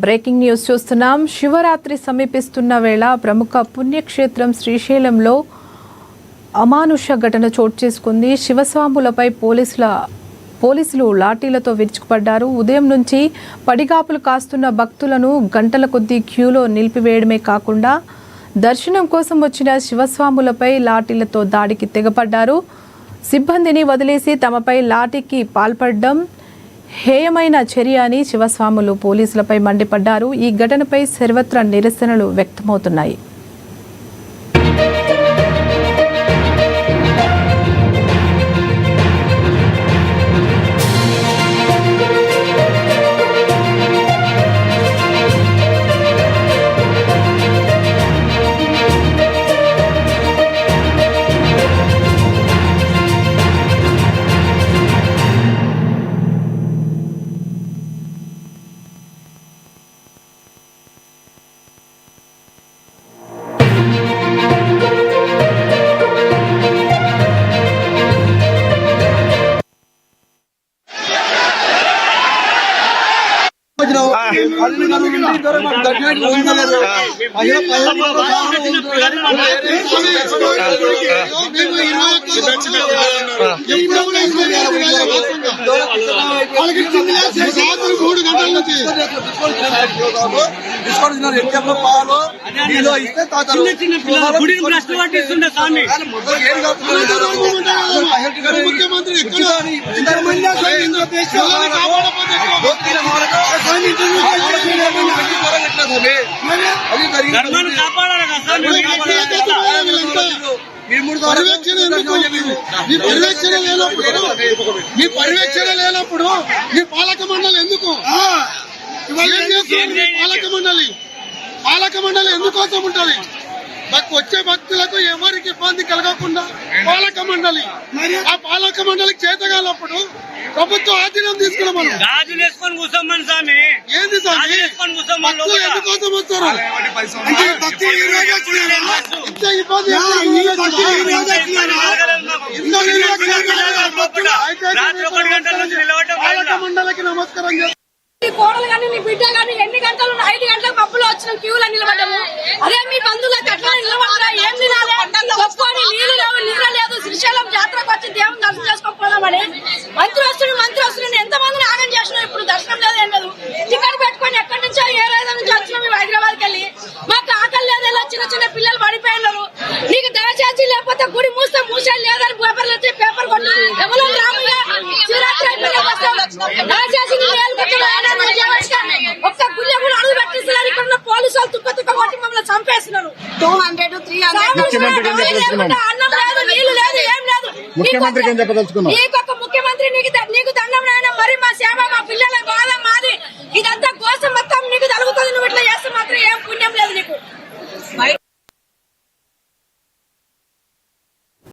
Breaking news చూస్తున్నాం. శివరాత్రి సమీపిస్తున్న వేళ ప్రముఖ పుణ్యక్షేత్రం శ్రీశైలంలో అమానుష ఘటన చోటు చేసుకుంది. శివస్వాములపై పోలీసులు లాఠీలతో విరుచుకుపడ్డారు. ఉదయం నుంచి పడిగాపులు కాస్తున్న భక్తులను గంటల కొద్దీ క్యూలో నిలిపివేయడమే కాకుండా దర్శనం కోసం వచ్చిన శివస్వాములపై లాఠీలతో దాడికి తెగపడ్డారు. సిబ్బందిని వదిలేసి తమపై లాఠీకి పాల్పడడం హేయమైన చర్య అని శివస్వాములు పోలీసులపై మండిపడ్డారు. ఈ ఘటనపై సర్వత్రా నిరసనలు వ్యక్తమవుతున్నాయి. మీ పర్యవేక్షణ లేనప్పుడు మీ పాలక మండలి ఎందుకు పాలక మండలి ఎందుకోసం ఉంటది? వచ్చే భక్తులకు ఎవరికి ఇబ్బంది కలగకుండా పాలక మండలి, ఆ పాలక మండలికి చేతగాలప్పుడు ప్రభుత్వం ఆధీనం తీసుకున్నాం. మనం ఏంది స్వామి భక్తులు ఎందుకోసం వస్తారు? పాలక మండలికి నమస్కారం చేస్తాం. కోడలు కానీ నీ బిడ్డ కానీ ఎన్ని గంటలు 5 గంటలకు పప్పులో వచ్చిన క్యూలో నిలబడ్డాము. అదే మీ బంధువులకు అట్లా నిలబడరా? ఏం తినాలి? ఒక్కోని నీళ్లు లేవు, నిద్ర లేదు. శ్రీశైలం జాతరకు వచ్చి దేవుని దర్శనం చేసుకోకపోదామని మంత్రి వస్తున్నాడు ఎంతమందిని ఆగం చేసినాం. ఇప్పుడు దర్శనం లేదు, ఏం లేదు. టికెట్ పెట్టుకొని ఎక్కడి నుంచో ఏ రైలు నుంచి వచ్చినాం మేము హైదరాబాద్కి వెళ్ళి. మాకు ఆకలి లేదు, ఇలా చిన్న పిల్లలు పడిపోయినారు. నీకు దయచేసి లేకపోతే గుడి మూసేది లేదని పేపర్లు వచ్చి పేపర్ కొట్టు ఎవరో రాముగా శివరాత్రి దయచేసి ఒక్క గుళ్ళ కూడా అడుగు పెట్టిస్తున్నారు. ఇక్కడ ఉన్న పోలీసు వాళ్ళు తుక్క కొట్టి మమ్మల్ని చంపేస్తున్నారు. 200, 300 అన్నం లేదు, నీళ్లు లేదు, ఏం లేదు. ముఖ్యమంత్రికి ఏం చెప్పదలుచుకున్నావు? ముఖ్యమంత్రి నీకు దండం నాయన, మరి మా సేవ మా పిల్లల బాధ మాది. ఇదంతా కోసం మొత్తం నీకు తలుగుతుంది. నువ్వు ఇట్లా చేస్తే మాత్రం ఏం పుణ్యం లేదు నీకు.